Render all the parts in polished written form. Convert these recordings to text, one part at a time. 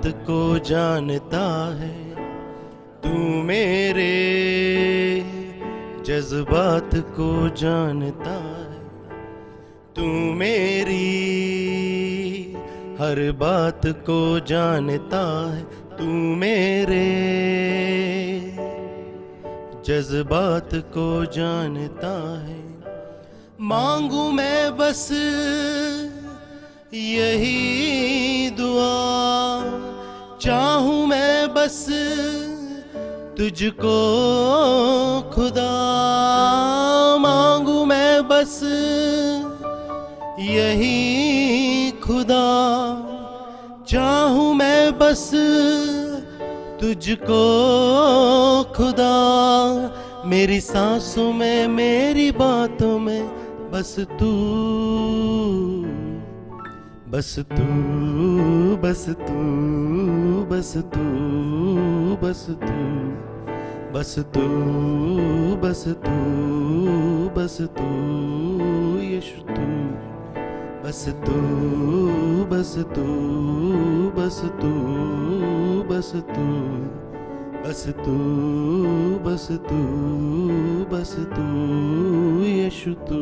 बात को जानता है, तू मेरे जज्बात को जानता है, तू मेरी हर बात को जानता है, तू मेरे जज्बात को जानता है। मांगू मैं बस यही दुआ, चाहूं मैं बस तुझको खुदा, मांगू मैं बस यही खुदा, चाहूं मैं बस तुझको खुदा। मेरी सांसों में मेरी बातों में बस तू, बस तू, बस तू, बस तू, बस तू, बस तू, बस तू, बस तू यीशु तू, बस तू, बस तू, बस तू, बस तू, बस तू, बस तू, बस तू यीशु तू।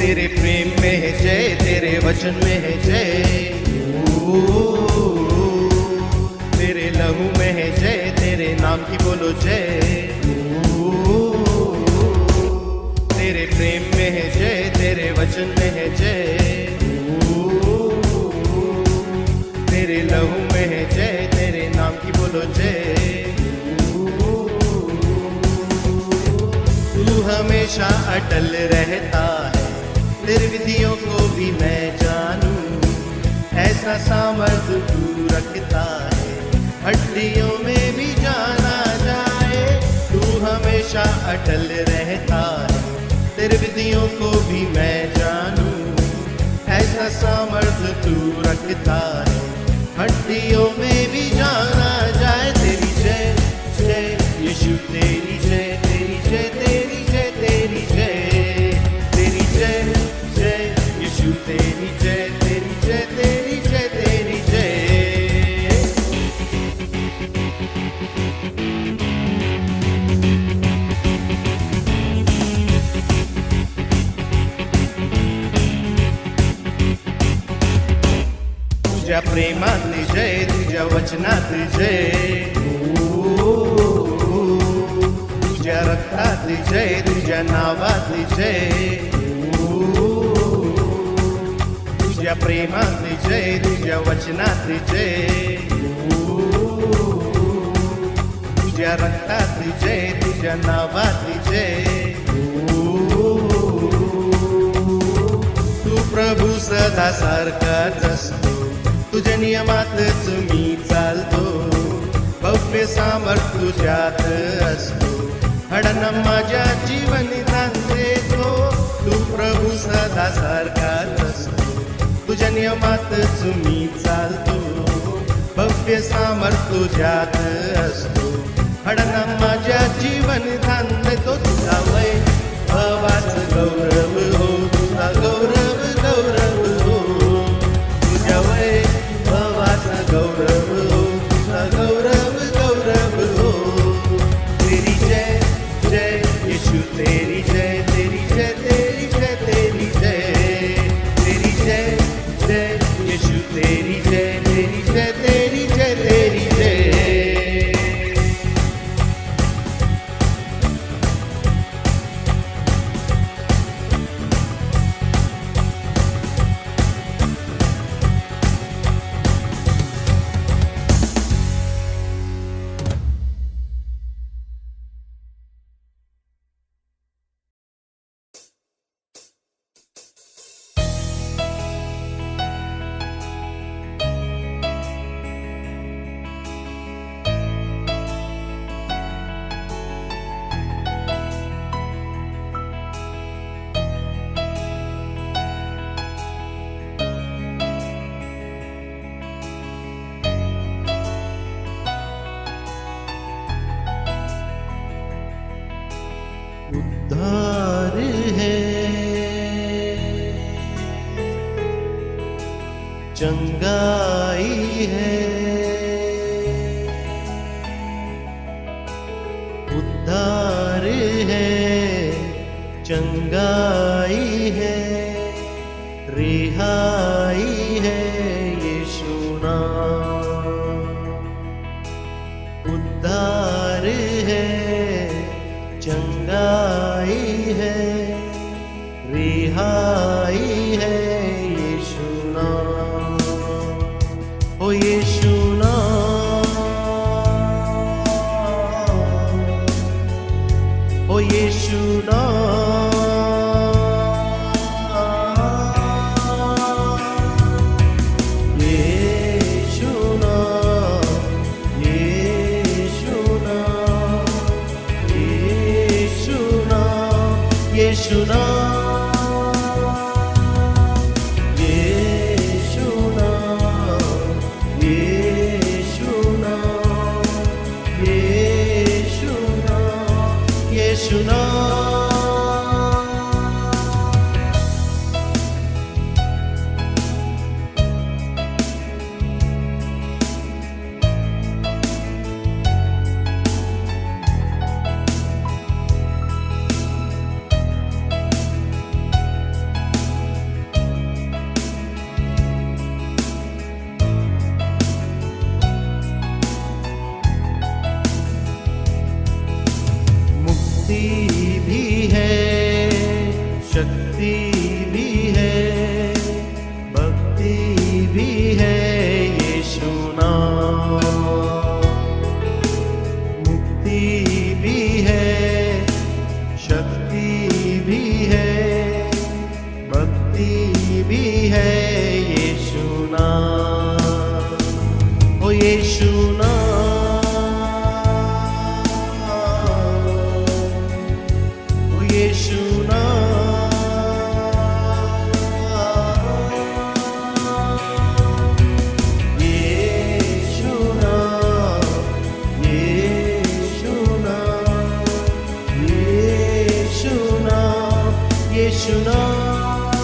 तेरे प्रेम में है जय, तेरे वचन में है जय, तेरे लहू में है जय, तेरे नाम की बोलो जय। तेरे प्रेम में है जय, तेरे वचन में है जय, तेरे लहू में है जय, तेरे नाम की बोलो जय। तू हमेशा अटल रहता है, तेरी विधियों को भी मैं जानूं, ऐसा सामर्थ तू रखता है, हड्डियों में भी जाना जाए। तू हमेशा अटल रहता है, तेरी विधियों को भी मैं जानूं, ऐसा सामर्थ तू रखता है, हड्डियों में भी जाना जाए। तेरी जय जय यीशु, तेरी जय, तेरी जय, तेरी जय, तेरी जय, तेरी जय जय यीशु, तेरी जय, तेरी जय, तेरी जय, तेरी जय। तुझ्या प्रेमातली जय, तुझ्या वचनातली जय, तुझ्या रक्तातली जय, तुझ्या नावातली जय, तुझ्या प्रेमातली जय, तुझ्या वचनातली जय, तुझ्या रक्तातली जय, तुझ्या नावातली जय। तू प्रभू सदा सारखाच असतो, तुझ्या नियमातच मी चालतो, भव्य सामर्थ तुझ्यात असतो, हडना माझ्या जीवनी दान देतो। तू प्रभू सदा सारखाच असतो, तुझ्या नियमातच मी चालतो, भव्य सामर्थ तुझ्यात असतो, हडना माझ्या जीवन दान देतो। तुझा वैभवाच गौरव हो, तुझा गौरव गौरव हो, तुझ्या वैभवाचा गौरव हो, तुझा गौरव गौरव हो। तेरी जय जय यीशु, तेरी जय, तेरी जय, तेरी जय, तेरी जय, तेरी जय जय यीशु, तेरी जय, तेरी जय, तेरी जय, तेरी जय। चंगाई है, उद्धार है, चंगाई है, रिहाई है यीशु नाम। उद्धार है, चंगाई है, रिहाई है यीशु नाम। ओ यीशु नाम, ओ यीशु नाम, यीशु नाम, यीशु नाम, यीशु नाम, यीशु नाम। भी है, शक्ति भी है, भक्ति भी है यीशु नाम। मुक्ति भी है, शक्ति भी है, भक्ति भी है यीशु नाम। ओ यीशु नाम, यीशु नाम, यीशु नाम, यीशु नाम, यीशु नाम, यीशु नाम,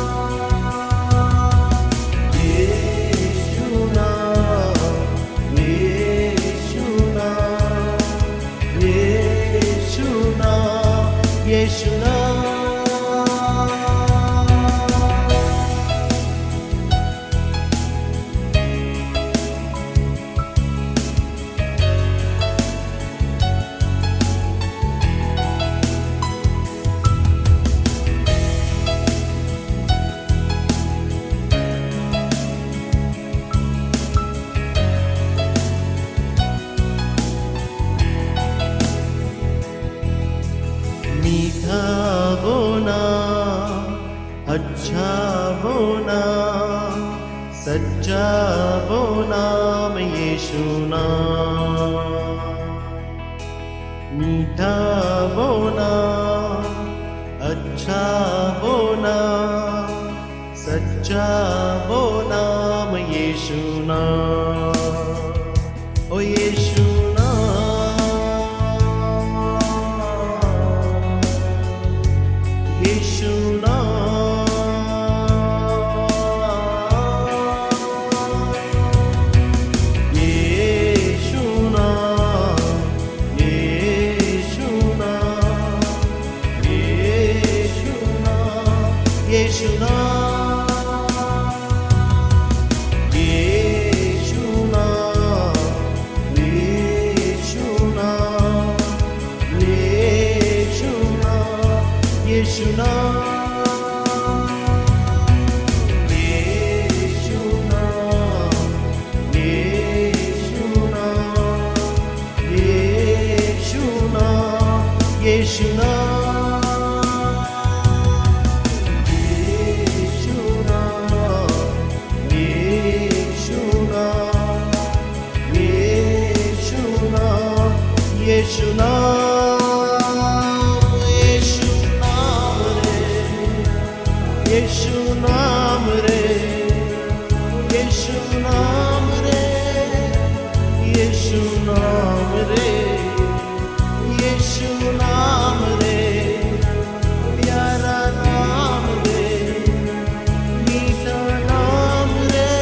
यीशु नाम, यीशु नाम, यीशु नाम, यीशु नाम। मीठा बोना, अच्छा बोना, सच्चा बोना यीशु नाम। मीठा बोना, अच्छा बोना, सच्चा बोना यीशु नाम। ओ यीशु यीशु नाम, यीशु नाम, यीशु नाम, यीशु नाम, यीशु नाम, यीशु नाम, यीशु नाम, यीशु नाम, यीशु नाम, यीशु नाम, यीशु नाम, यीशु नाम, यीशु नाम, यीशु नाम, यीशु नाम, यीशु नाम, यीशु नाम। यीशु नाम रे, यीशु नाम रे, यीशु नाम रे, यीशु नाम रे, प्यारा नाम रे, मीठा नाम रे,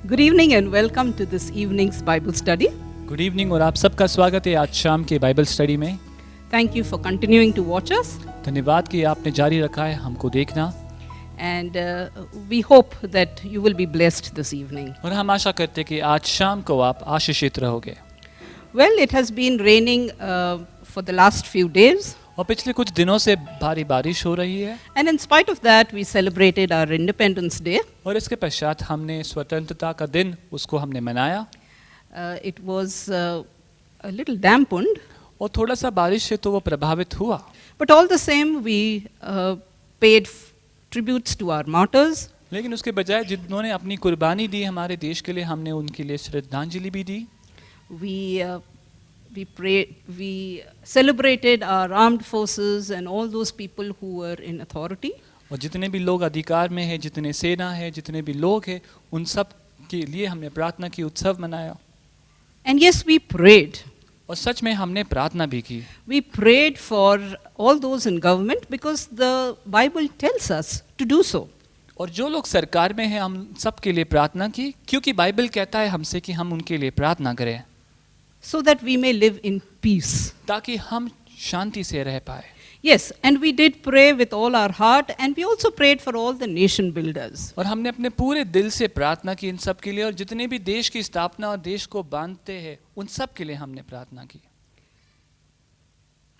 Good evening and welcome to this evening's Bible study. Good evening और आप सबका स्वागत है आज शाम के बाइबल स्टडी में। Thank you for continuing to watch us, धन्यवाद कि आपने जारी रखा है हमको देखना and we hope that you will be blessed this evening. और हम आशा करते हैं कि आज शाम को आप आशीषित रहोगे। Well, it has been raining for the last few days, और पिछले कुछ दिनों से भारी बारिश हो रही है and in spite of that, we celebrated our Independence Day. और इसके पश्चात हमने स्वतंत्रता का दिन उसको हमने मनाया। It was a little dampened, और थोड़ा सा बारिश से तो वो प्रभावित हुआ, but all the same, we paid tributes to our martyrs. लेकिन उसके बजाय जिन्होंने अपनी कुर्बानी दी हमारे देश के लिए, हमने उनके लिए श्रद्धांजलि भी दी। We celebrated our armed forces and all those people who were in authority. और जितने भी लोग अधिकार में हैं, जितने सेना है, जितने भी लोग हैं, उन सब के लिए हमने प्रार्थना की, उत्सव मनाया। And yes, we prayed. और सच में हमने प्रार्थना भी की। We prayed for all those in government because the Bible tells us to do so. और जो लोग सरकार में हैं, हम सब के लिए प्रार्थना की, क्योंकि बाइबल कहता है हमसे कि हम उनके लिए प्रार्थना करें, So that we may live in peace. ताकि हम शांति से रह पाए। Yes, and we did pray with all our heart, and we also prayed for all the nation builders. और हमने अपने पूरे दिल से प्रार्थना की इन सब के लिए, और जितने भी देश की स्थापना और देश को बांधते हैं उन सब के लिए हमने प्रार्थना की।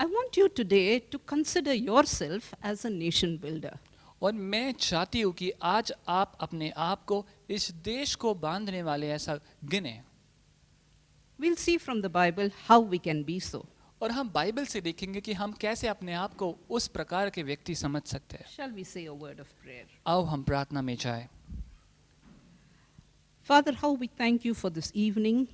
I want you today to consider yourself as a nation builder. और मैं चाहती हूँ कि आज आप अपने आप को इस देश को बांधने वाले ऐसा गिने। We'll see from the Bible how we can be so. और हम बाइबल से देखेंगे कि हम कैसे अपने आप को उस प्रकार के व्यक्ति समझ सकते हैं। Shall we say a word of prayer? आओ हम प्रार्थना में जाएं। Father, how we thank you for this evening,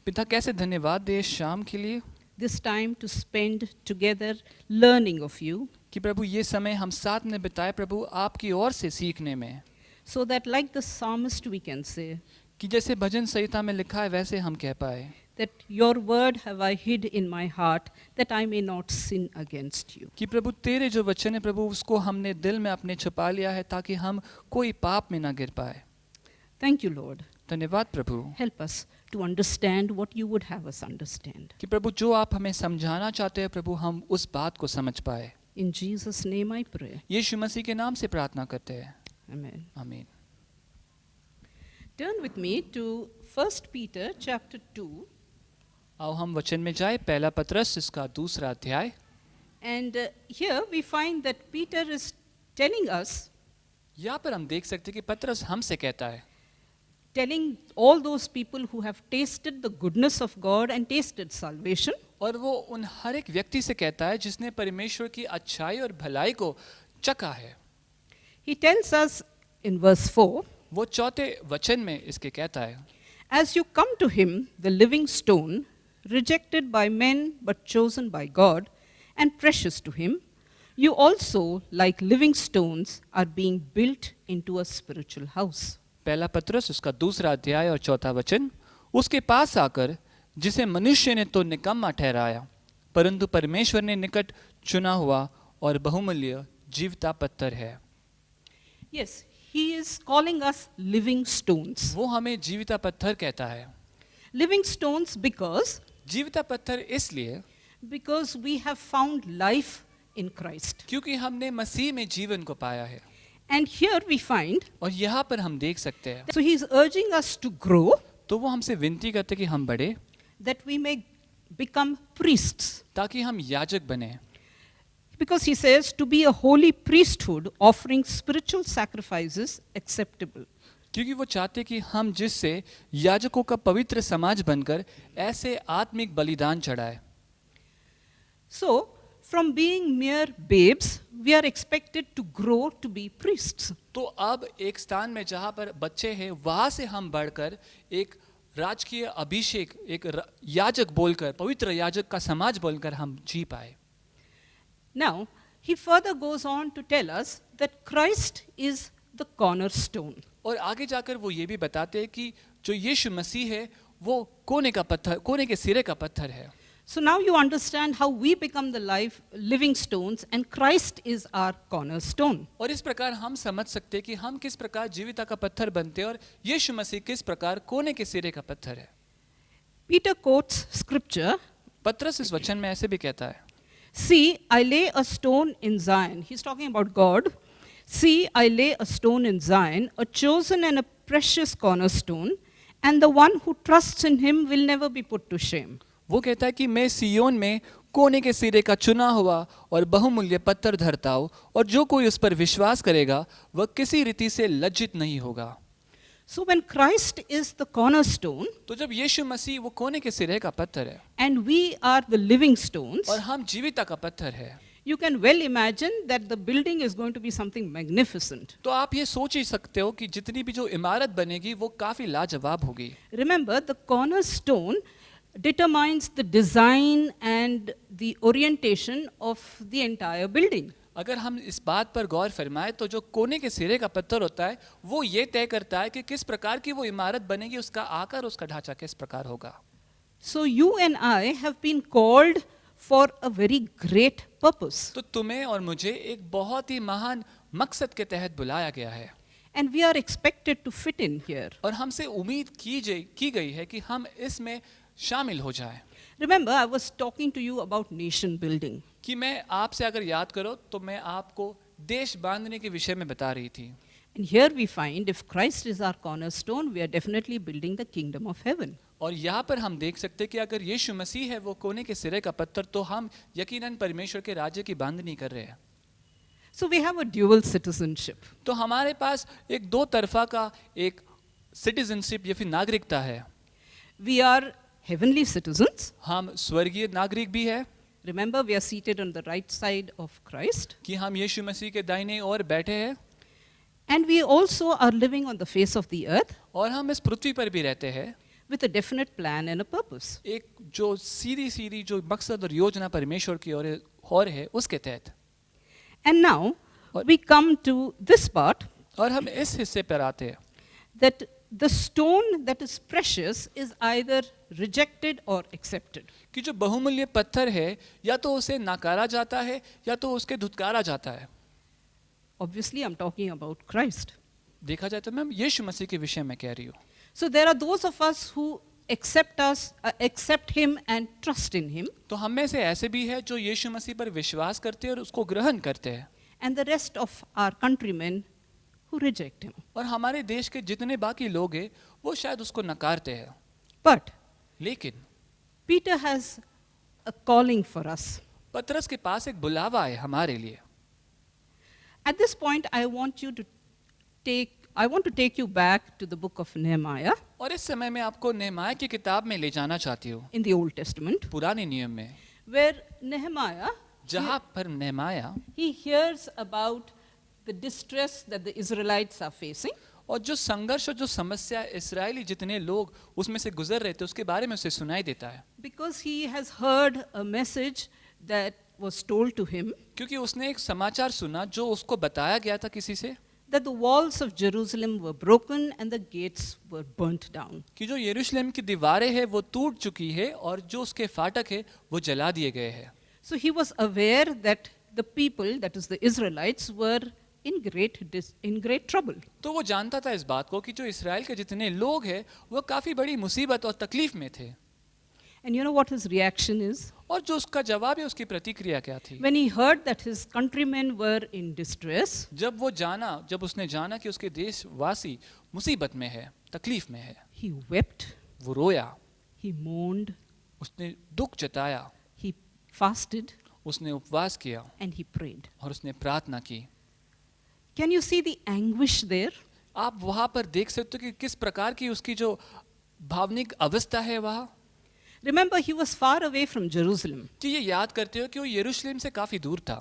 पिता, कैसे धन्यवाद दे इस शाम के लिए this time to spend together learning of you, कि प्रभु ये समय हम साथ में बिताए प्रभु आपकी ओर से सीखने में, so that like the psalmist we can say कि जैसे भजन संहिता में लिखा है वैसे हम कह पाए that your word have I hid in my heart that I may not sin against you. कि प्रभु तेरे जो वचन है प्रभु उसको हमने दिल में अपने छुपा लिया है ताकि हम कोई पाप में ना गिर पाए। Thank you, Lord. धन्यवाद प्रभु Help us to understand what you would have us understand. कि प्रभु जो आप हमें समझाना चाहते हैं प्रभु हम उस बात को समझ पाए। In Jesus' name I pray. यीशु मसीह के नाम से प्रार्थना करते हैं, Amen. आमीन। Turn with me to 1 Peter chapter 2. आओ हम वचन में जाए, पहला पत्रस इसका दूसरा अध्याय। And here we find that Peter is telling us, यहाँ पर हम देख सकते हैं कि पत्रस हमसे कहता है, telling all those people who have tasted the goodness of God and tasted salvation, और वो उन हर एक व्यक्ति से कहता है जिसने परमेश्वर की अच्छाई और भलाई को चखा है। he tells us in verse 4, वो चौथे वचन में इसके कहता है, as you come to him, the living stone, rejected by men but chosen by God and precious to him, you also, like living stones, are being built into a spiritual house. पहला पत्रस उसका दूसरा अध्याय और चौथा वचन, उसके पास आकर जिसे मनुष्य ने तो निकम्मा ठहराया परंतु परमेश्वर ने निकट चुना हुआ और बहुमूल्य जीवता पत्थर है। Yes, he is calling us living stones. वो हमें जीविता पत्थर कहता है। Living stones जीविता पत्थर इसलिए because we have found life in Christ. क्योंकि हमने मसीह में जीवन को पाया है। And here we find, और यहाँ पर हम देख सकते हैं, so he is urging us to grow, तो वो हमसे विनती करते कि हम बढ़े, that we may become priests. ताकि हम याजक बने. Because he says to be a holy priesthood offering spiritual sacrifices acceptable. क्योंकि वो चाहते कि हम जिससे याजकों का पवित्र समाज बनकर ऐसे आत्मिक बलिदान चढ़ाए. So, from being mere babes, we are expected to grow to be priests. तो अब एक स्थान में जहाँ पर बच्चे हैं वहाँ से हम बढ़कर एक राजकीय अभिषेक, एक याजक बोलकर, पवित्र याजक का समाज बोलकर हम जी पाए. Now, he further goes on to tell us that Christ is the cornerstone. और आगे जाकर वो ये भी बताते हैं कि जो यीशु मसीह है वो कोने का पत्थर, कोने के सिरे का पत्थर है. So now you understand how we become the living stones and Christ is our cornerstone. और इस प्रकार हम समझ सकते हैं कि हम किस प्रकार जीविता का पत्थर बनते हैं और यीशु मसीह किस प्रकार कोने के सिरे का पत्थर है. Peter quotes scripture. पत्रस इस वचन में ऐसे भी कहता है. See, I lay a stone in Zion. He's talking about God. See, I lay a stone in Zion, a chosen and a precious cornerstone, and the one who trusts in him will never be put to shame. वो कहता है कि मैं सियोन में कोने के सिरे का चुना हुआ और बहुमूल्य पत्थर धरता हूँ और जो कोई उस पर विश्वास करेगा वह किसी रीति से लज्जित नहीं होगा. So when Christ is the cornerstone, तो जब यीशु मसीह वो कोने के सिरे का पत्थर है and we are the living stones, और हम जीविता का पत्थर है, you can well imagine that the building is going to be something magnificent. तो आप ये सोच ही सकते हो कि जितनी भी जो इमारत बनेगी वो काफी लाजवाब होगी. Remember, the cornerstone determines the design and the orientation of the entire building. अगर हम इस बात पर गौर फरमाए तो जो कोने के सिरे का पत्थर होता है वो ये तय करता है कि किस प्रकार की वो इमारत बनेगी, उसका आकार, उसका ढांचा किस प्रकार होगा. So you and I have been called for a very great purpose. तो तुम्हें और मुझे एक बहुत ही महान मकसद के तहत बुलाया गया है. And we are expected to fit in here. और हमसे उम्मीद की गई है कि हम इसमें शामिल हो जाएं. Remember, I was talking to you about nation building. कि मैं आपसे अगर याद करो तो मैं आपको देश बांधने के विषय में बता रही थी. And here we find if Christ is our cornerstone, we are definitely building the kingdom of heaven. और यहाँ पर हम देख सकते हैं कि अगर यीशु मसीह है वो कोने के सिरे का पत्थर तो हम यकीनन परमेश्वर के राज्य की बांधनी कर रहे हैं. So we have a dual citizenship. तो हमारे पास एक दो तरफा का एक सिटीजनशिप या फिर नागरिकता है. We are heavenly citizens. हम स्वर्गीय नागरिक भी है. Remember, we are seated on the right side of Christ. कि हम यीशु मसीह के दाहिने ओर बैठे हैं. And we also are living on the face of the earth और हम इस पृथ्वी पर भी रहते हैं with a definite plan and a purpose. एक जो सीधी जो मकसद और योजना परमेश्वर की ओर है उसके तहत. And now we come to this part और हम इस हिस्से पर आते हैं that the stone that is precious is either rejected or accepted. कि जो बहुमूल्य पत्थर है या तो उसे नकारा जाता है या तो उसके धुतकारा जाता है. Obviously, I'm talking about Christ. देखा जाए तो मैं यीशु मसीह के विषय में कह रही हूँ. So there are those of us who accept him and trust in him, तो हम में से ऐसे भी है जो यीशु मसीह पर विश्वास करते हैं और उसको ग्रहण करते हैं. and the rest of our countrymen who reject him. और हमारे देश के जितने बाकी लोग हैं वो शायद उसको नकारते हैं. But लेकिन Peter has a calling for us. पतरस के पास एक बुलावा है हमारे लिए. At this point, I want to take you back to the book of Nehemiah और इस समय मैं आपको नेहमाया की किताब में ले जाना चाहती हूँ, in the Old Testament, पुराने नियम में, where Nehemiah, जहाँ पर नेहमाया he hears about the distress that the Israelites are facing. और जो संघर्ष और जो समस्या इस्राएली जितने लोग उसमें से गुजर रहे थे उसके बारे में उसे सुनाई देता है. Because he has heard a message that was told to him क्योंकि उसने एक समाचार सुना जो उसको बताया गया था किसी से that the walls of Jerusalem were broken and the gates were burnt down. कि जो यरूशलेम की दीवारें हैं वो टूट चुकी है और जो उसके फाटक है वो जला दिए गए हैं. So he was aware that the people, that is the Israelites, were in great trouble. तो वो जानता था इस बात को कि जो इस्राएल के जितने लोग हैं वो काफी बड़ी मुसीबत और तकलीफ में थे. And you know what his reaction is? और जो उसका जवाब है उसकी प्रतिक्रिया क्या थी? When he heard that his countrymen were in distress, जब उसने जाना कि उसके देशवासी मुसीबत में है, तकलीफ में है, he wept, वो रोया, he mourned, उसने दुख जताया, he fasted, उसने उपवास किया and he prayed. और उसने प्रार्थना की। Can you see the anguish there? आप वहां पर देख सकते हो कि किस प्रकार की उसकी जो भावनिक अवस्था है वहाँ, Remember, he was far away from Jerusalem. कि ये याद करते हो कि वो यरूशलेम से काफी दूर था।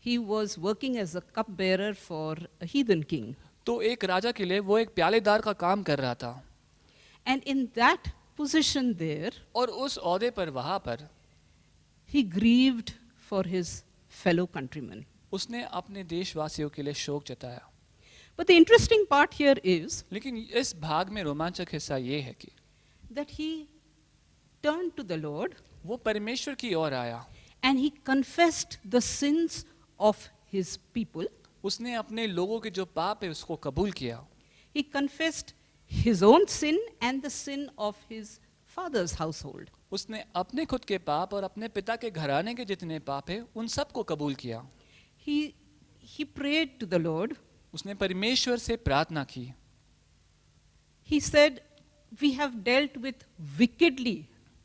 He was working as a cupbearer for a heathen king. तो एक राजा के लिए वो एक प्यालेदार का काम कर रहा था, And in that position there, और उस ओहदे पर वहां पर he grieved for his fellow countrymen. उसने अपने देशवासियों के लिए शोक जताया। But the interesting part here is लेकिन इस भाग में रोमांचक हिस्सा ये है कि that he turned to the Lord वो परमेश्वर की ओर आया, and he confessed the sins of his people. उसने अपने लोगों के जो पाप है उसको कबूल किया। He confessed his own sin and the sin of his father's household. उसने अपने खुद के पाप और अपने पिता के घराने के जितने पाप है उन सब को कबूल किया। He prayed to the Lord. उसने परमेश्वर से प्रार्थना की। He said, "We have dealt with wickedly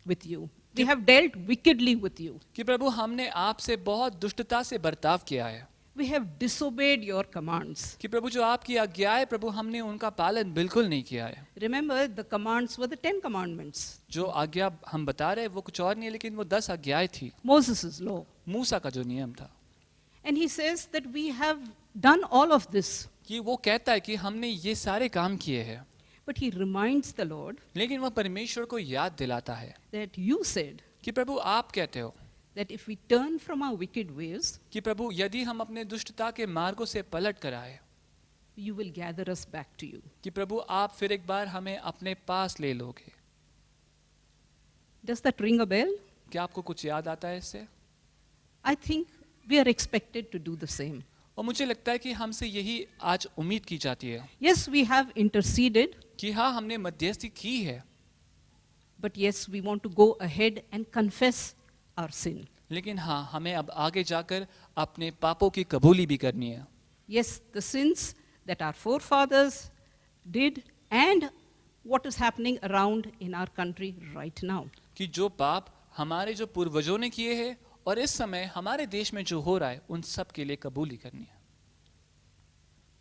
with you. We have dealt wickedly with you. कि प्रभु हमने आपसे बहुत दुष्टता से बर्ताव किया है, We have disobeyed your commands." कि प्रभु जो आपकी आज्ञा है प्रभु हमने उनका पालन बिल्कुल नहीं किया है। Remember, the commands were the 10 commandments, जो आज्ञा हम बता रहे हैं वो कुछ और नहीं है, लेकिन वो 10 आज्ञाएं थी, Moses' law. मूसा का जो नियम था। And he says that we have done all of this. कि वो कहता है कि हमने ये सारे काम किए हैं, But he reminds the Lord लेकिन वह परमेश्वर को याद दिलाता है that you said कि प्रभु आप कहते हो that if we turn from our wicked ways, कि प्रभु यदि हम अपने दुष्टता के मार्गों से पलट कर आए, you will gather us back to you. कि प्रभु आप फिर एक बार हमें अपने पास ले लोगे। Does that ring a bell? क्या आपको कुछ याद आता है इससे? I think we are expected to do the same. और मुझे लगता है कि हमसे यही आज उम्मीद की जाती है Yes, we have interceded, कि हाँ हमने मध्यस्थी की है, but yes, we want to go ahead and confess our sin. लेकिन हाँ हमें अब आगे जाकर अपने पापों की कबूली भी करनी है। Yes, the sins that our forefathers did and what is happening around in our country right now. कि जो पाप हमारे जो पूर्वजों ने किए हैं और इस समय हमारे देश में जो हो रहा है उन सब के लिए कबूली करनी है।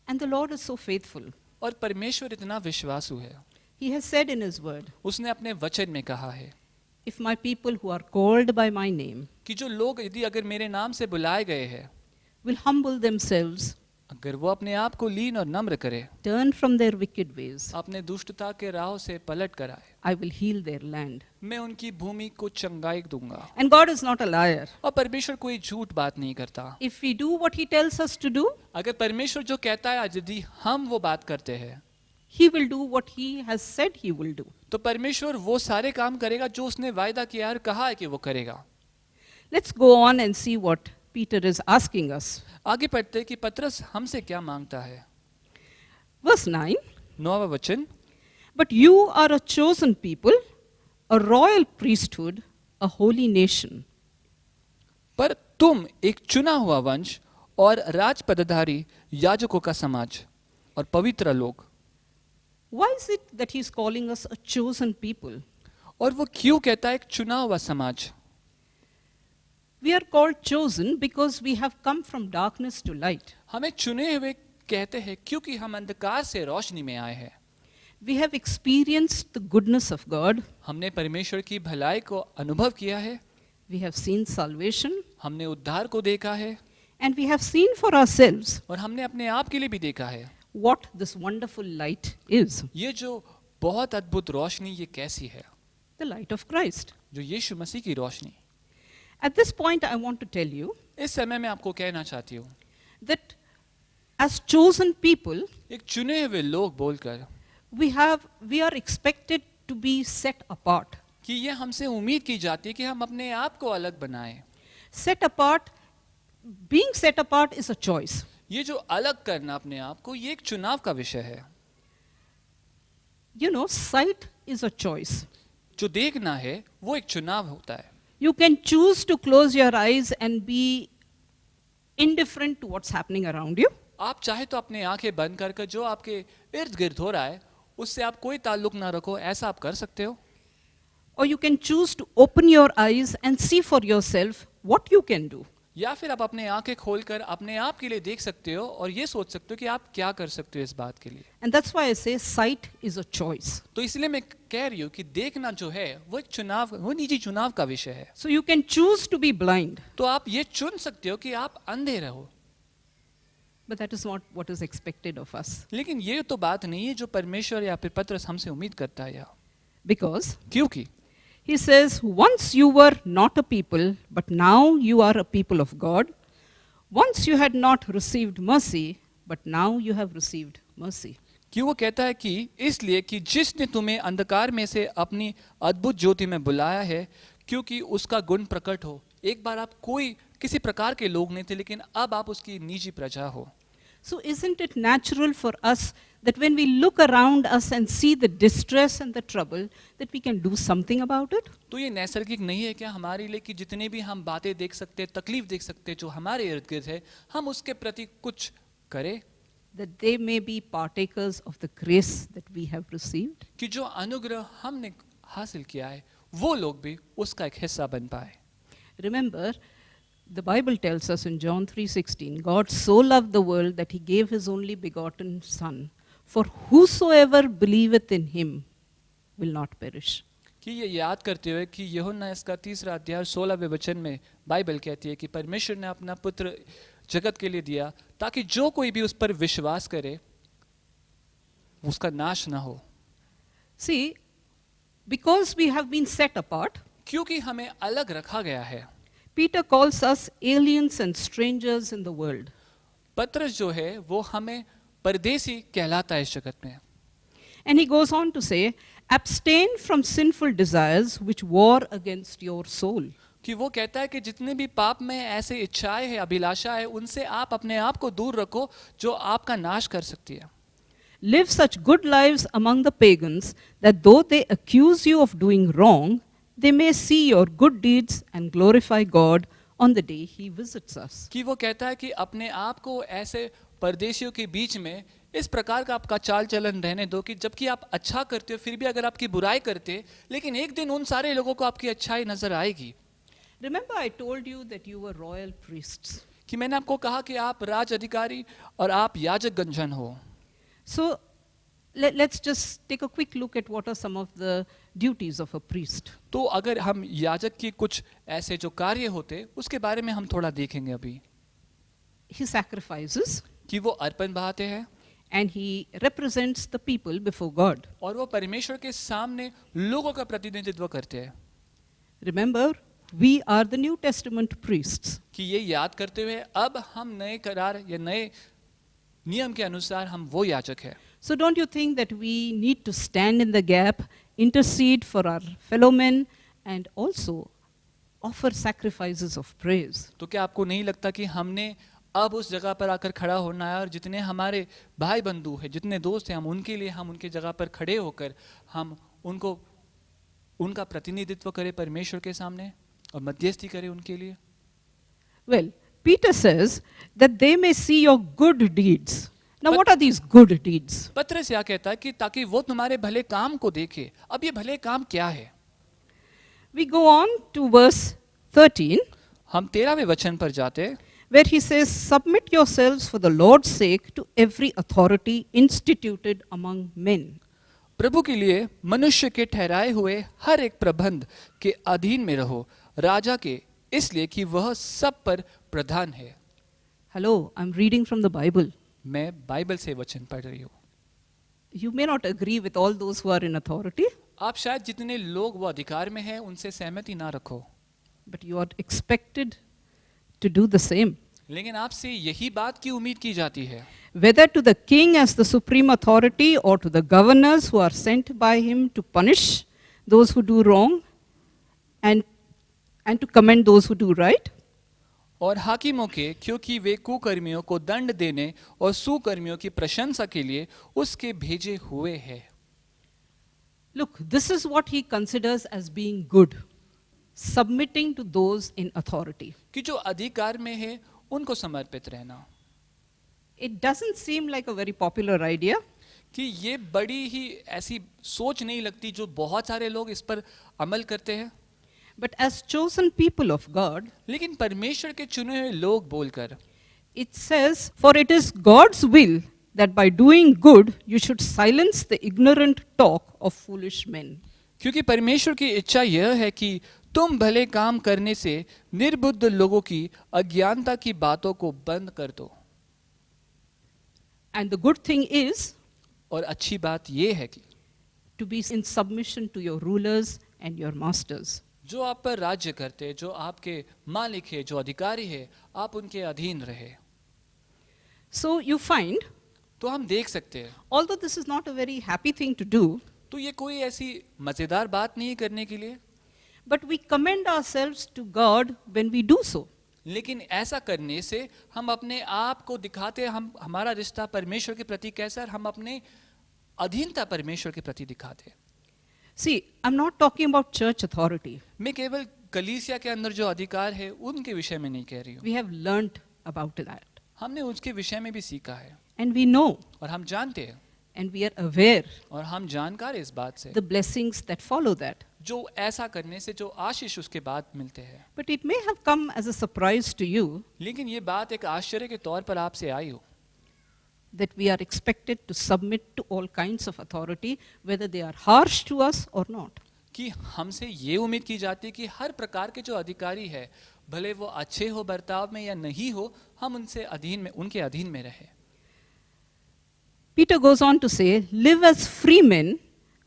And the Lord is so faithful. और परमेश्वर इतना विश्वासु है, He has said in His word, उसने अपने वचन में कहा है if my people who are called by my name कि जो लोग यदि अगर मेरे नाम से बुलाए गए हैं, will humble themselves, अगर वो अपने आप को लीन और नम्र करे, turn from their wicked ways, अपने दुष्टता के राहों से पलट कर आए, I will heal their land. मैं उनकी भूमि को चंगाई दूंगा। And God is not a liar. और परमेश्वर कोई झूठ बात नहीं करता। If we do what He tells us to do, अगर परमेश्वर जो कहता है यदि हम वो बात करते हैं, He will do what He has said He will do. तो परमेश्वर वो सारे काम करेगा जो उसने वायदा किया और कहा है कि वो करेगा। Let's go on and see what Peter is asking us. आगे पढ़ते हैं कि पतरस हमसे क्या मांगता है। Verse 9, 9वां वचन, but you are a chosen people, a royal priesthood, a holy nation. पर तुम एक चुना हुआ वंश और राजपदधारी याजकों का समाज और पवित्र लोग। Why is it that He's calling us a chosen people? और वो क्यों कहता है एक चुना हुआ समाज? We are called chosen because we have come from darkness to light. हमें चुने हुए कहते हैं क्योंकि हम अंधकार से रोशनी में आए हैं। We have experienced the goodness of God. हमने परमेश्वर की भलाई को अनुभव किया है, We have seen salvation. हमने उद्धार को देखा है And we have seen for ourselves और हमने अपने आप के लिए भी देखा है what this wonderful light is. ये जो बहुत अद्भुत रोशनी ये कैसी है, The light of Christ. जो यीशु मसीह की रोशनी। At this point, I want to tell you इस समय मैं आपको कहना चाहती हूँ that as chosen people, एक चुने हुए लोग बोलकर we are expected to be set apart. कि ये हमसे उम्मीद की जाती है कि हम अपने आप को अलग बनाएं। Set apart, being set apart is a choice. ये जो अलग करना अपने आप को ये एक चुनाव का विषय है। You know, sight is a choice. जो देखना है वो एक चुनाव होता है। You can choose to close your eyes and be indifferent to what's happening around you. आप चाहे तो अपने आंखें बंद कर जो आपके इर्द गिर्द हो रहा है उससे आप कोई ताल्लुक ना रखो, ऐसा आप कर सकते हो। or you can choose to open your eyes and see for yourself what you can do. या फिर आप अपने आंखें खोलकर अपने आप के लिए देख सकते हो और ये सोच सकते हो कि आप क्या कर सकते हो इस बात के लिए। And that's why I say sight is a choice. तो इसलिए मैं कह रही हूँ कि देखना जो है वो एक चुनाव, वो निजी चुनाव का विषय है। So you can choose to be blind, तो आप ये चुन सकते हो कि आप अंधे रहो, but that is not what is expected of us. लेकिन ये तो बात नहीं है जो परमेश्वर या फिर पतरस हमसे उम्मीद करता है यहाँ। Because क्योंकि he says, once you were not a people, but now you are a people of God. Once you had not received mercy, but now you have received mercy. क्यों वो कहता है कि इसलिए कि जिसने तुम्हें अंधकार में से अपनी अद्भुत ज्योति में बुलाया है, क्योंकि उसका गुण प्रकट हो। एक बार आप कोई किसी प्रकार के लोग नहीं थे, लेकिन अब आप उसकी निजी प्रजा हो। So isn't it natural for us that when we look around us and see the distress and the trouble, that we can do something about it? तो ये नैसर्गिक नहीं है क्या हमारे लिए कि जितने भी हम बातें देख सकते हैं, तकलीफ देख सकते हैं जो हमारे इर्द गिर्द है, हम उसके प्रति कुछ करें? That they may be partakers of the grace that we have received. कि जो अनुग्रह हमने हासिल किया है वो लोग भी उसका एक हिस्सा बन पाए। Remember, the Bible tells us in John 3:16, God so loved the world that he gave his only begotten Son, for whosoever believeth in him will not perish. कि ये याद करते हुए कि यूहन्ना इसका 3 अध्याय 16वें वचन में बाइबल कहती है कि परमेश्वर ने अपना पुत्र जगत के लिए दिया ताकि जो कोई भी उस पर विश्वास करे उसका नाश ना हो। See, because we have been set apart, क्योंकि हमें अलग रखा गया है। Peter calls us aliens and strangers in the world. पतरस जो है वो हमें परदेसी कहलाता है इस जगत में। And he goes on to say, abstain from sinful desires which war against your soul. कि वो कहता है कि जितने भी पाप में ऐसे इच्छाएं हैं, अभिलाषा है, उनसे आप अपने आप को दूर रखो जो आपका नाश कर सकती है। Live such good lives among the pagans that though they accuse you of doing wrong, they may see your good deeds and glorify God on the day he visits us. कि वो कहता है कि अपने आप को ऐसे परदेशियों के बीच में इस प्रकार का आपका चाल चलन रहने दो कि जबकि आप अच्छा करते हो फिर भी अगर आपकी बुराई करते, लेकिन एक दिन उन सारे लोगों को आपकी अच्छाई नजर आएगी। Remember, I told you that you were royal priests. कि मैंने आपको कहा कि आप राज अधिकारी और आप याजक गंजन हो। So let's just take a quick look at what are some of the duties of a priest. तो अगर हम याजक की कुछ ऐसे जो कार्य होते उसके बारे में हम थोड़ा देखेंगे अभी। He sacrifices कि वो अर्पण बहाते हैं and he represents the people before God. और वो परमेश्वर के सामने लोगों का प्रतिनिधित्व करते हैं। Remember, we are the New Testament priests. कि ये याद करते हुए अब हम नए करार या नए नियम के अनुसार हम वो याजक हैं। So don't you think that we need to stand in the gap, intercede for our fellow men, and also offer sacrifices of praise? तो क्या आपको नहीं लगता कि हमने अब उस जगह पर आकर खड़ा होना है और जितने हमारे भाई बंधु हैं, जितने दोस्त हैं, हम उनके लिए हम उनके जगह पर खड़े होकर हम उनको उनका प्रतिनिधित्व करें परमेश्वर के सामने और मध्यस्थी करें उनके लिए। Well, Peter says that they may see your good deeds. Now, what are these good deeds? पतरस क्या कहता है कि ताकि वो तुम्हारे भले काम को देखे। अब ये भले काम क्या है? We go on to verse 13, हम 13वें वचन पर जाते where he says, submit yourselves for the Lord's sake to every authority instituted among men. प्रभु के लिए मनुष्य के ठहराए हुए हर एक प्रबंध के अधीन में रहो, राजा के, इसलिए कि वह सब पर प्रधान है। Hello, I'm reading from the Bible. मैं बाइबल से वचन पढ़ रही हूँ। You may not agree with all those who are in authority, आप शायद जितने लोग वो अधिकार में हैं उनसे सहमति ना रखो, but you are expected to do the same. लेकिन आपसे यही बात की उम्मीद की जाती है। Whether to the king as the supreme authority or to the governors who are sent by him to punish those who do wrong and to commend those who do right. और हाकिमों के, क्योंकि वे कुकर्मियों को दंड देने और सुकर्मियों की प्रशंसा के लिए उसके भेजे हुए हैं। Look, this is what he considers as being good, submitting to those in authority. कि जो अधिकार में है उनको समर्पित रहना। It doesn't seem like a very popular idea, कि ये बड़ी ही ऐसी सोच नहीं लगती जो बहुत सारे लोग इस पर अमल करते हैं, But as chosen people of God, लेकिन परमेश्वर के चुने हुए लोग बोलकर it says, "For it is God's will that by doing good you should silence the ignorant talk of foolish men." क्योंकि परमेश्वर की इच्छा यह है कि तुम भले काम करने से निर्बुद्ध लोगों की अज्ञानता की बातों को बंद कर दो। And the good thing is और अच्छी बात यह है कि to be in submission to your rulers and your masters. जो आप पर राज्य करते, जो आपके मालिक है, जो अधिकारी है, आप उनके अधीन रहे। So you find, तो हम देख सकते हैं, although this is not a very happy thing to do, तो ये कोई ऐसी मजेदार बात नहीं है करने के लिए, but we commend ourselves to God when we do so. लेकिन ऐसा करने से हम अपने आप को दिखाते हैं, हम हमारा रिश्ता परमेश्वर के प्रति कैसा है, हम अपने अधीनता परमेश्वर के प्रति दिखाते हैं। See, I'm not talking about church authority. मैं केवल कलीसिया के अंदर जो अधिकार है उनके विषय में नहीं कह रही हूँ, We have learnt about that. हमने उसके विषय में भी सीखा है And we know और हम जानते हैं and we are aware और हम जानकार हैं इस बात से, the blessings that follow that. जो ऐसा करने से जो आशीष उसके बाद मिलते हैं। But it may have come as a surprise to you लेकिन ये बात एक आश्चर्य के तौर पर आपसे आई हो that we are expected to submit to all kinds of authority, whether they are harsh to us or not. कि हमसे ये उम्मीद की जाती है कि हर प्रकार के जो अधिकारी है, भले वो अच्छे हो बर्ताव में या नहीं हो, हम उनसे अधीन में, उनके अधीन में रहे। Peter goes on to say, "Live as free men,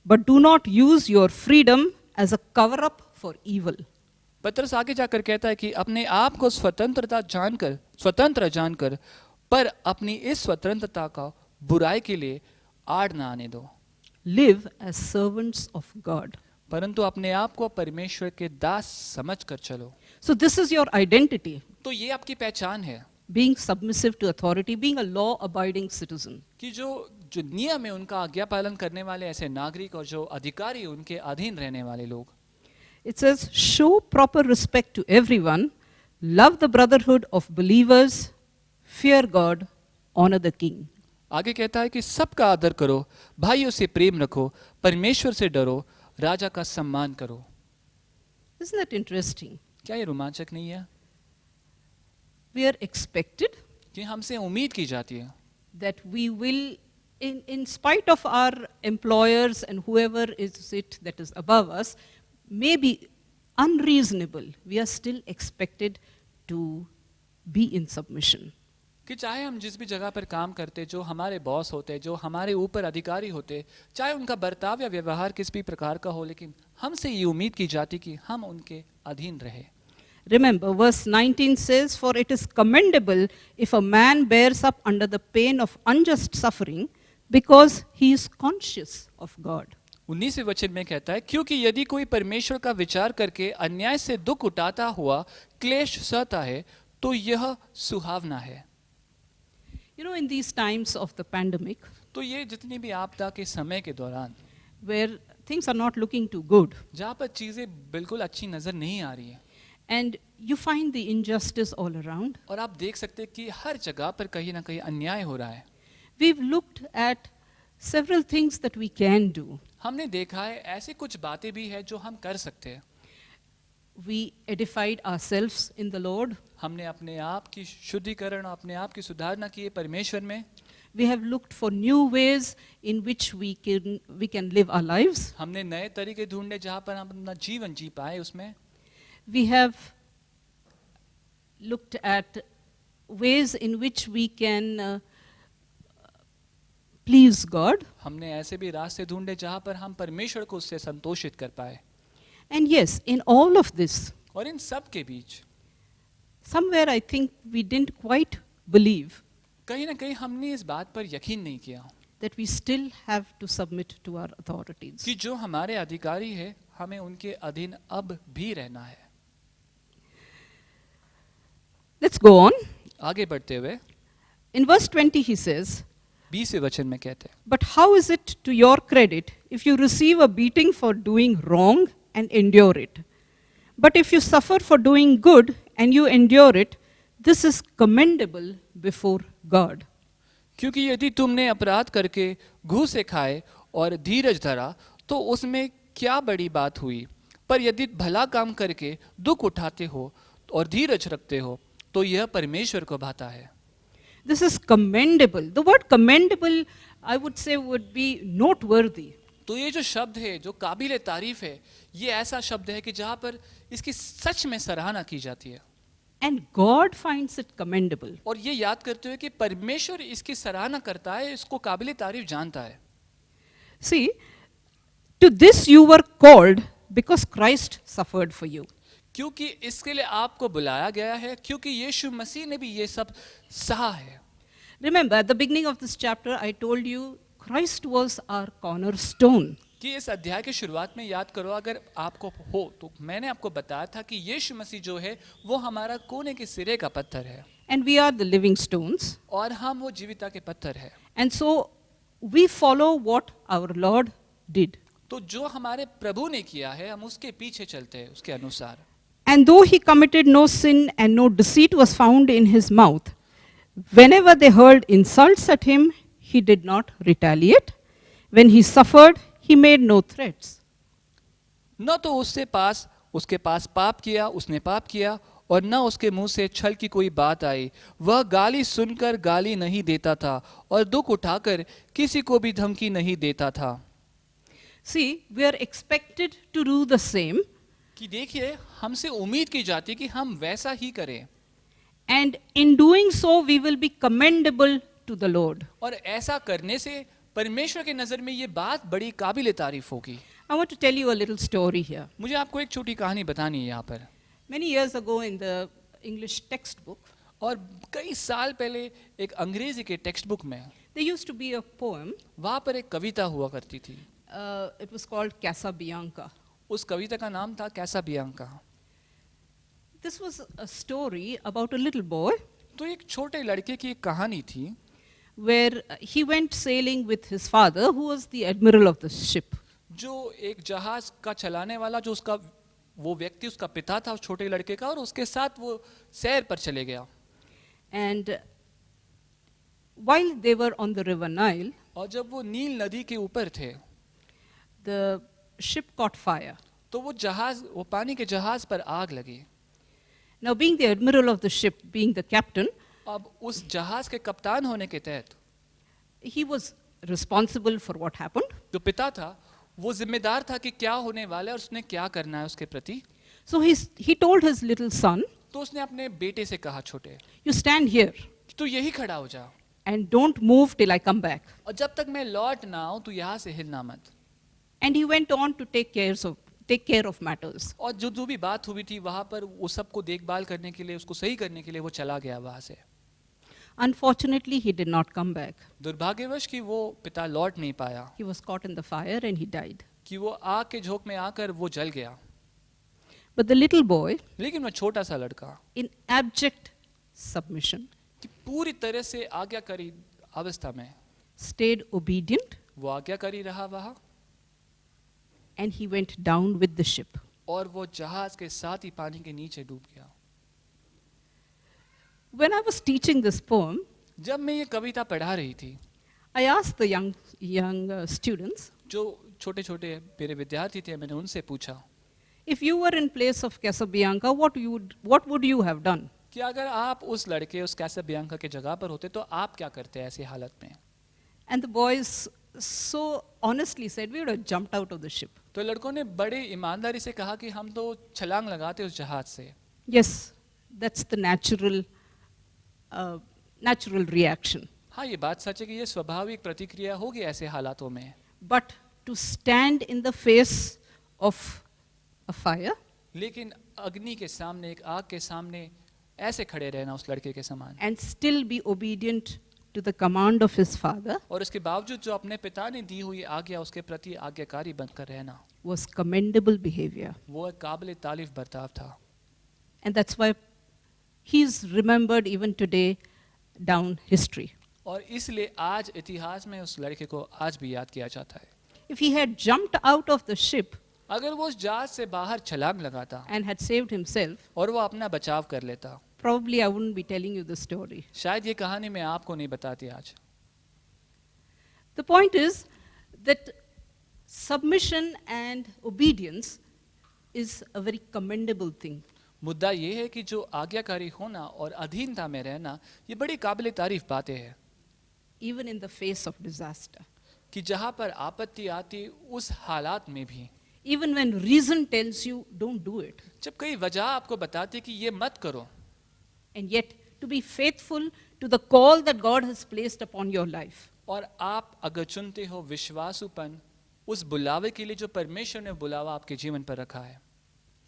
but do not use your freedom as a cover-up for evil." पतरस आगे जाकर कहता है कि अपने आप को स्वतंत्र जानकर पर अपनी इस स्वतंत्रता का बुराई के लिए आड़ ना आने दो, Live as servants of God. परंतु अपने आप को परमेश्वर के दास समझकर चलो। So this is your identity, तो ये आपकी पहचान है being submissive to authority, being a law-abiding citizen. कि जो नियम है उनका आज्ञा पालन करने वाले ऐसे नागरिक और जो अधिकारी उनके अधीन रहने वाले लोग। It says, "Show proper respect to everyone, love the brotherhood of believers, fear God, honor the king." आगे कहता है कि सबका आदर करो, भाइयों से प्रेम रखो, परमेश्वर से डरो, राजा का सम्मान करो। Isn't that interesting? क्या ये रोमांचक नहीं है We are expected कि हमसे उम्मीद की जाती है that we will, in spite of our employers and whoever is it that is above us, may be unreasonable, we are still expected to be in submission. कि चाहे हम जिस भी जगह पर काम करते, जो हमारे बॉस होते, जो हमारे ऊपर अधिकारी होते, चाहे उनका बर्ताव या व्यवहार किस भी प्रकार का हो, लेकिन हमसे ये उम्मीद की जाती कि हम उनके अधीन रहे। Remember, verse 19 says, "For it is commendable if a man bears up under the pain of unjust suffering, because he is conscious of God." 19वें वचन में कहता है, क्योंकि यदि कोई परमेश्वर का विचार करके अन्याय से दुख उठाता हुआ क्लेश सहता है, तो यह सुहावना है। You know, in these times of the pandemic, तो ये जितनी भी आपदा के समय के दौरान, where things are not looking too good, जहाँ पर चीजें बिल्कुल अच्छी नजर नहीं आ रही हैं, and you find the injustice all around, और आप देख सकते हैं कि हर जगह पर कहीं ना कहीं अन्याय हो रहा है, we've looked at several things that we can do. हमने देखा है ऐसी कुछ बातें भी है जो हम कर सकते हैं। We edified ourselves in the Lord. हमने अपने आप की शुद्धिकरण, अपने आप की सुधारना की है परमेश्वर में। We have looked for new ways in which we can live our lives. हमने नए तरीके ढूंढे जहाँ पर हम अपना जीवन जी पाए उसमें। We have looked at ways in which we can please God. हमने ऐसे भी रास्ते ढूंढे जहाँ पर हम परमेश्वर को उससे संतोषित कर पाए। And yes, in all of this, और इन सब के बीच somewhere I think we didn't quite believe कहीं ना कहीं हमने इस बात पर यकीन नहीं किया that we still have to submit to our authorities. कि जो हमारे अधिकारी है हमें उनके अधीन अब भी रहना है। Let's go on. आगे बढ़ते हुए In verse 20 he says, 20वें वचन में कहते हैं, "But how is it to your credit if you receive a beating for doing wrong and endure it? But if you suffer for doing good and you endure it, this is commendable before God." क्योंकि यदि तुमने अपराध करके घूसे खाए और धीरज धरा तो उसमें क्या बड़ी बात हुई, पर यदि भला काम करके दुख उठाते हो और धीरज रखते हो तो यह परमेश्वर को भाता है। This is commendable. The word commendable, I would say, would be noteworthy. तो ये जो शब्द है जो काबिल तारीफ है, ये ऐसा शब्द है कि जहाँ पर इसकी सच में सराहना की जाती है। And God finds it commendable. और ये याद करते हुए कि परमेश्वर इसकी सराहना करता है, इसको काबिल तारीफ जानता है। See, to this you were called because Christ suffered for you. क्योंकि इसके लिए आपको बुलाया गया है, क्योंकि यीशु मसीह ने भी ये सब सहा है। Remember, at the beginning of this chapter, I told you Christ was our cornerstone. कि इस अध्याय की शुरुआत में याद करो, अगर आपको हो तो मैंने आपको बताया था कि यीशु मसीह जो है वो हमारा कोने के सिरे का पत्थर है And we are the living stones. और हम वो जीविता के पत्थर है। And so we follow what our Lord did. तो जो हमारे प्रभु ने किया है हम उसके पीछे चलते हैं, उसके अनुसार। And though he committed no sin and no deceit was found in his mouth, whenever they hurled insults at him, he did not retaliate. When he suffered, he made no threats. न तो उसके पास पाप किया, उसने पाप किया, और न उसके मुंह से छल की कोई बात आई। वह गाली सुनकर गाली नहीं देता था और दुख उठाकर किसी को भी धमकी नहीं देता था। See, we are expected to do the same. कि देखिए हमसे उम्मीद की जाती कि हम वैसा ही करें, And in doing so, we will be commendable to the Lord. और ऐसा करने से परमेश्वर के नजर में ये बात बड़ी काबिल तारीफ होगी। I want to tell you a little story here. मुझे आपको एक छोटी कहानी बतानी है यहाँ पर। Many years ago in the English textbook, और कई साल पहले एक अंग्रेजी के टेक्स्ट बुक में there used to be a poem. वहाँ पर एक कविता हुआ करती थी। It was called Casabianca. उस कविता का नाम था कैसा Bianca. This was a story about a little boy तो एक छोटे लड़के की एक कहानी थी where he went sailing with his father, who was the admiral of the ship. जो एक जहाज का चलाने वाला, जो उसका वो व्यक्ति उसका पिता था उस छोटे लड़के का, और उसके साथ वो सैर पर चले गया। And while they were on the river Nile, और जब वो नील नदी के ऊपर थे the ship caught fire. तो वो पानी के जहाज पर आग लगी। Now, being the admiral of the ship, being the captain, अब उस जहाज के कप्तान होने के तहत he was responsible for what happened. जो पिता था वो जिम्मेदार था कि क्या होने वाला है और उसने क्या करना है उसके प्रति। So he told his little son, तो उसने अपने बेटे से कहा, छोटे you stand here तो यही खड़ा हो जा, and don't move till I come back. और जब तक मैं लौट ना आऊं तो यहाँ से हिलना मत। And he went on to take care of matters. और जो भी बात हुई थी वहां पर वो सबको देखभाल करने के लिए, उसको सही करने के लिए वो चला गया वहां से। Unfortunately, he did not come back. दुर्भाग्यवश कि वो पिता लौट नहीं पाया, He was caught in the fire and he died. कि वो आग के झोंक में आकर वो जल गया। But the little boy, लेकिन वो छोटा सा लड़का in abject submission, कि पूरी तरह से आज्ञाकारी अवस्था में stayed obedient, वो आज्ञाकारी रहा वहां, and he went down with the ship. और वो जहाज के साथ ही पानी के नीचे डूब गया। When I was teaching this poem, जब मैं ये कविता पढ़ा रही थी, I asked the young students, जो छोटे छोटे मेरे विद्यार्थी थे, मैंने उनसे पूछा if you were in place of Casabianca, what would you have done? कि अगर आप उस लड़के, उस कैसाबियांका के जगह पर होते तो आप क्या करते ऐसी हालत में। And the boys so honestly said, we would have jumped out of the ship. तो लड़कों ने बड़े ईमानदारी से कहा कि हम तो छलांग लगाते उस जहाज से। Yes, that's the natural reaction. हाँ, ये बात सच है कि ये स्वाभाविक प्रतिक्रिया होगी ऐसे हालातों में। But to stand in the face of a fire, लेकिन अग्नि के सामने, एक आग के सामने ऐसे खड़े रहना उस लड़के के समान, and still be obedient to the command of his father, और उसके बावजूद जो अपने पिता ने दी हुई आज्ञा उसके प्रति आज्ञाकारी बनकर रहना, was commendable behavior. वो एक काबिल तारीफ बर्ताव था। And that's why he's remembered even today down history. और इसलिए आज इतिहास में उस लड़के को आज भी याद किया जाता है। If he had jumped out of the ship अगर वो उस जहाज से बाहर छलांग लगाता and had saved himself, और वो अपना बचाव कर लेता, probably I wouldn't be telling you the story. शायद ये कहानी मैं आपको नहीं बताती आज। The point is that submission and obedience is a very commendable thing. मुद्दा ये है कि जो आज्ञाकारी होना और अधीनता में रहना ये बड़ी काबिल तारीफ बातें हैं Even in the face of disaster. कि जहाँ पर आपत्ति आती उस हालात में भी, Even when reason tells you don't do it. जब कई वजह आपको बताती कि ये मत करो, And yet to be faithful to the call that God has placed upon your life. और आप अगर चुनते हो विश्वासूपन उस बुलावे के लिए जो परमेश्वर ने बुलावा आपके जीवन पर रखा है,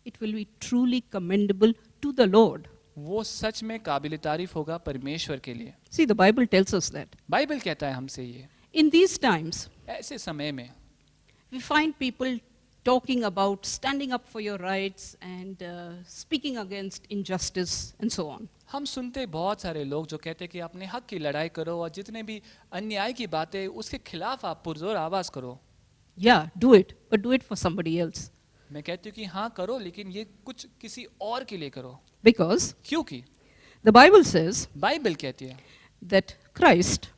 It will be truly commendable to the Lord. वो सच में काबिल तारीफ होगा परमेश्वर के लिए। See, the Bible tells us that. Bible कहता है हमसे ये, In these times, ऐसे समय में we find people talking about standing up for your rights and speaking against injustice and so on. हम सुनते बहुत सारे लोग जो कहते हैं कि अपने हक की लड़ाई करो और जितने भी अन्याय की बातें उसके खिलाफ आप पुरजोर आवाज करो। Yeah, do it, but do it for somebody else. मैं कहती हूँ कि हाँ करो, लेकिन ये कुछ किसी और के लिए करो। Because क्योंकि the Bible says बाइबल कहती है that Christ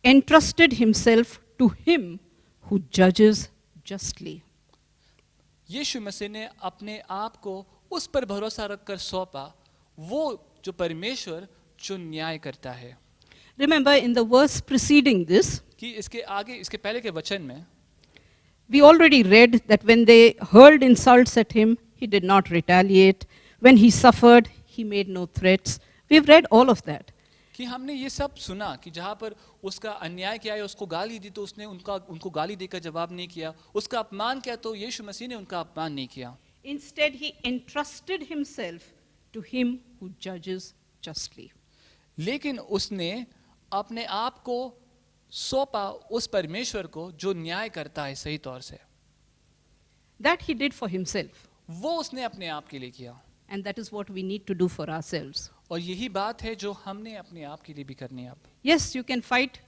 entrusted himself to him who judges justly. यीशु मसीह ने अपने आप को उस पर भरोसा रखकर सौंपा, वो जो परमेश्वर जो न्याय करता है। Remember, in the verse preceding this, कि इसके आगे, इसके पहले के वचन में we already read that when they hurled insults at him, he did not retaliate. When he suffered, he made no threats. We've read all of that. कि हमने ये सब सुना कि जहाँ पर उसका अन्याय किया है, उसको गाली दी तो उसने उनको गाली देकर जवाब नहीं किया, उसका अपमान किया तो यीशु मसीह ने उनका अपमान नहीं किया। Instead, he entrusted himself to him who judges justly. लेकिन उसने अपने आप को सौंपा उस परमेश्वर को जो न्याय करता है सही तौर से। That he did for himself. वो उसने अपने आप के लिए किया, And that is what we need to do for ourselves. और यही बात है जो हमने अपने आप के लिए भी करनी है अब। Yes, you can fight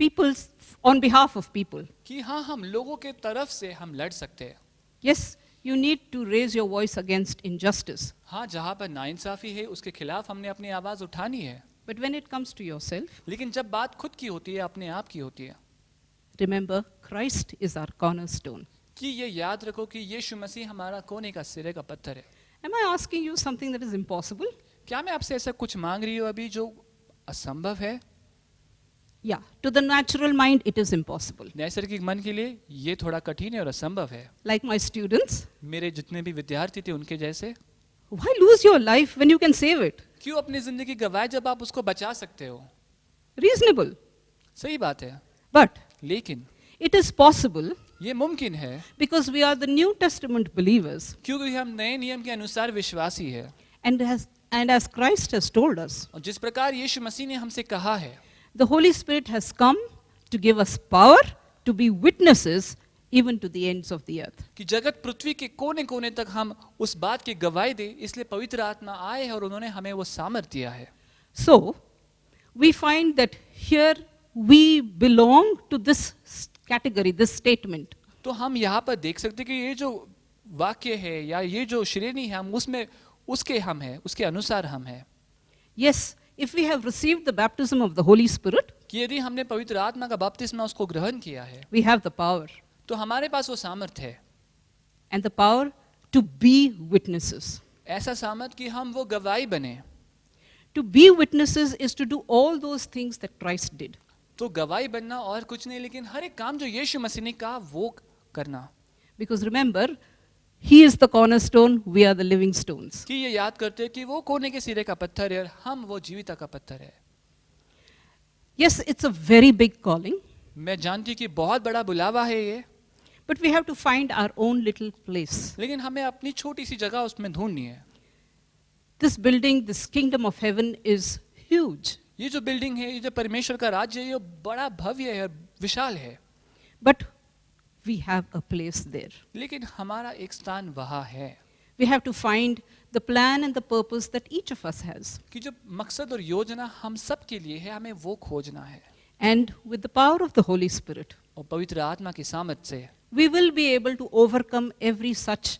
people's on behalf of people. कि हाँ, हम लोगों के तरफ से हम लड़ सकते हैं। Yes, you need to raise your voice against injustice. हाँ, जहाँ पर नाइंसाफी है उसके खिलाफ हमने अपनी आवाज उठानी है। But when it comes to yourself, लेकिन जब बात खुद की होती है, अपने आप की होती है, remember, Christ is our cornerstone. कि ये याद रखो कि यीशु मसीह हमारा कोने का सिरे का पत्थर है। Am I asking you something that is impossible? क्या मैं आपसे ऐसा कुछ मांग रही हूँ अभी जो असंभव है? Yeah, to the natural mind, it is impossible. नैसर्गिक मन के लिए ये थोड़ा कठिन है और असंभव है। Like my students, मेरे जितने भी विद्यार्थी थे उनके जैसे, why lose your life when you can save it? क्यों अपनी जिंदगी गवाए जब आप उसको बचा सकते हो? Reasonable. सही बात है, But लेकिन it is possible ये मुमकिन है because we are the New Testament believers. क्योंकि हम नए नियम के अनुसार विश्वासी है, And as Christ has told us, और जिस प्रकार यीशु मसीह ने हमसे कहा है, the Holy Spirit has come to give us power to be witnesses even to the ends of the earth. कि जगत पृथ्वी के कोने कोने तक हम उस बात की गवाही दे, इसलिए पवित्र आत्मा आए है और उन्होंने हमें वो सामर्थ दिया है। So, we find that here we belong to this category, this statement. तो हम यहाँ पर देख सकते कि ये जो वाक्य है या ये जो श्रेणी है, हम उसमें उसके हम हैं, उसके अनुसार हम हैं। Yes, if we have received the baptism of the Holy Spirit, कि यदि हमने पवित्र आत्मा का बपतिस्मा उसको ग्रहण किया है, we have the power. तो हमारे पास वो सामर्थ है, And the power to be witnesses. ऐसा सामर्थ कि हम वो गवाही बने। To be witnesses is to do all those things that Christ did. तो गवाही बनना और कुछ नहीं, लेकिन हर एक काम जो यीशु मसीह ने कहा वो करना। Because remember, He is the cornerstone, we are the living stones. कि ये याद करते हैं कि वो कोने के सिरे का पत्थर है और हम वो जीविता का पत्थर है। Yes, it's a very big calling, मैं जानती हूँ कि बहुत बड़ा बुलावा है ये, but we have to find our own little place. लेकिन हमें अपनी छोटी सी जगह उसमें ढूंढनी है। This building, this kingdom of heaven is huge, ये जो बिल्डिंग है, ये जो परमेश्वर का राज्य है, ये बड़ा भव्य है और विशाल है, but we have a place there. लेकिन हमारा एक स्थान वहाँ है। We have to find the plan and the purpose that each of us has. कि जो मकसद और योजना हम सब के लिए है, हमें वो खोजना है। And with the power of the Holy Spirit, और पवित्र आत्मा की सामर्थ से we will be able to overcome every such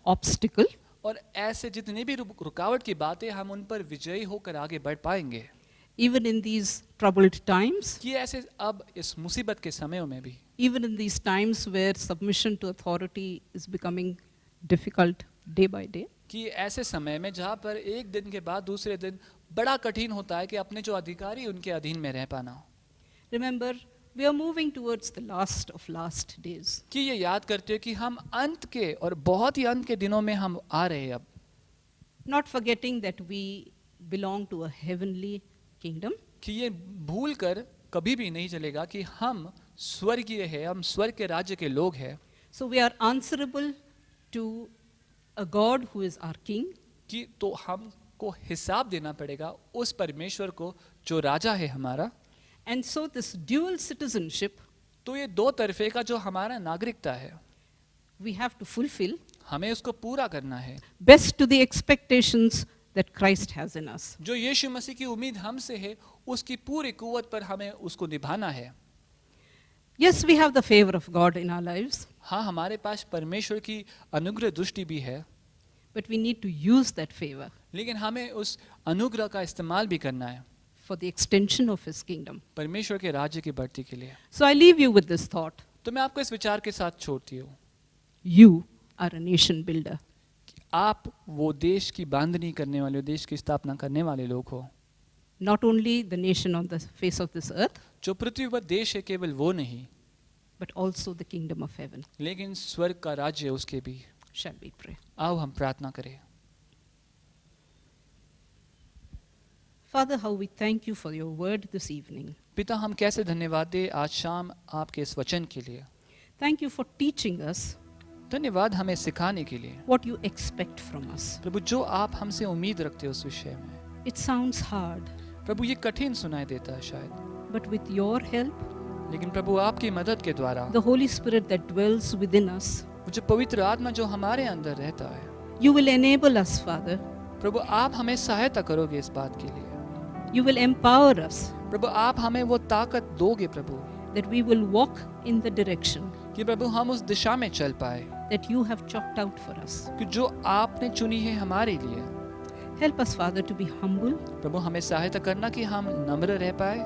obstacle, और ऐसे जितने भी रुकावट की बातें, हम उन पर विजयी होकर आगे बढ़ पाएंगे। even in these troubled times, कि ऐसे अब इस मुसीबत के समयों में भी, even in these times where submission to authority is becoming difficult day by day, कि ऐसे समय में जहाँ पर एक दिन के बाद दूसरे दिन बड़ा कठिन होता है कि अपने जो अधिकारी उनके अधीन में रह पाना, remember, we are moving towards the last of last days. कि ये याद करते हो कि हम अंत के और बहुत ही अंत के दिनों में हम आ रहे हैं अब, Not forgetting that we belong to a heavenly kingdom. कि ये भूल कर कभी भी नहीं चलेगा कि हम स्वर्गीय है, हम स्वर्ग के राज्य के लोग हैं, So we are answerable to a God who is our king, कि तो हमको हिसाब देना पड़ेगा उस परमेश्वर को जो राजा है हमारा। and so this dual citizenship तो ये दो तरफे का जो हमारा नागरिकता है, we have to fulfill हमें उसको पूरा करना है, best to the expectations that Christ has in us. जो यीशु मसीह की उम्मीद हमसे है उसकी पूरी कुव्वत पर हमें उसको निभाना है। Yes, we have the favor of God in our lives, हाँ, हमारे पास परमेश्वर की अनुग्रह दृष्टि भी है, but we need to use that favor लेकिन हमें उस अनुग्रह का इस्तेमाल भी करना है for the extension of His kingdom. परमेश्वर के राज्य की बढ़ती के लिए। So I leave you with this thought. तो मैं आपको इस विचार के साथ छोड़ती हूँ, You are a nation builder. आप वो देश की बांधनी करने वाले, देश की स्थापना करने वाले लोग हो। Not only the nation on the face of this earth, जो पृथ्वी पर देश है केवल वो नहीं, but also the kingdom of heaven. लेकिन स्वर्ग का राज्य उसके भी। Shall we pray? आओ हम प्रार्थना करें। Father, how we thank you for your word this evening. पिता, हम कैसे धन्यवाद दें आज शाम आपके इस वचन के लिए। Thank you for teaching us धन्यवाद हमें सिखाने के लिए। what you expect from us. प्रभु, जो आप हमसे उम्मीद रखते हो उस विषय में, It sounds hard, प्रभु ये कठिन सुनाई देता है शायद, but with your help, लेकिन प्रभु आपकी मदद के द्वारा, the Holy Spirit that dwells within us, वो जो पवित्र आत्मा जो हमारे अंदर रहता है, you will enable us, Father. प्रभु आप हमें सहायता करोगे इस बात के लिए। You will empower us प्रभु आप हमें वो ताकत दोगे प्रभु, that we will walk in the direction कि प्रभु हम उस दिशा में चल पाए that you have chalked out for us. कि जो आपने चुनी है हमारे लिए। Help us, Father, to be humble प्रभु हमें सहायता करना कि हम नम्र रह पाए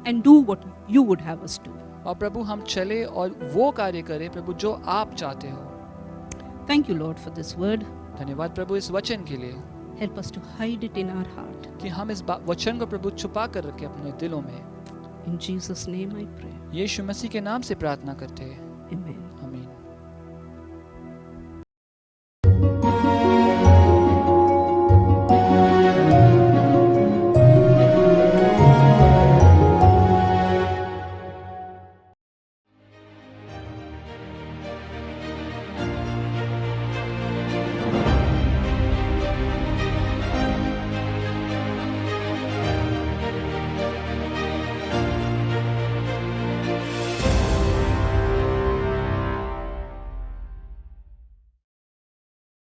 and do what you would have us do. और प्रभु हम चले और वो कार्य करें प्रभु जो आप चाहते हो। Thank you, Lord, for this word. धन्यवाद प्रभु इस वचन के लिए Help us to hide it in our heart. कि हम इस वचन को प्रभु छुपा कर रखें अपने दिलों में। In Jesus' name I pray. यीशु मसीह के नाम से प्रार्थना करते हैं, Amen. आमीन।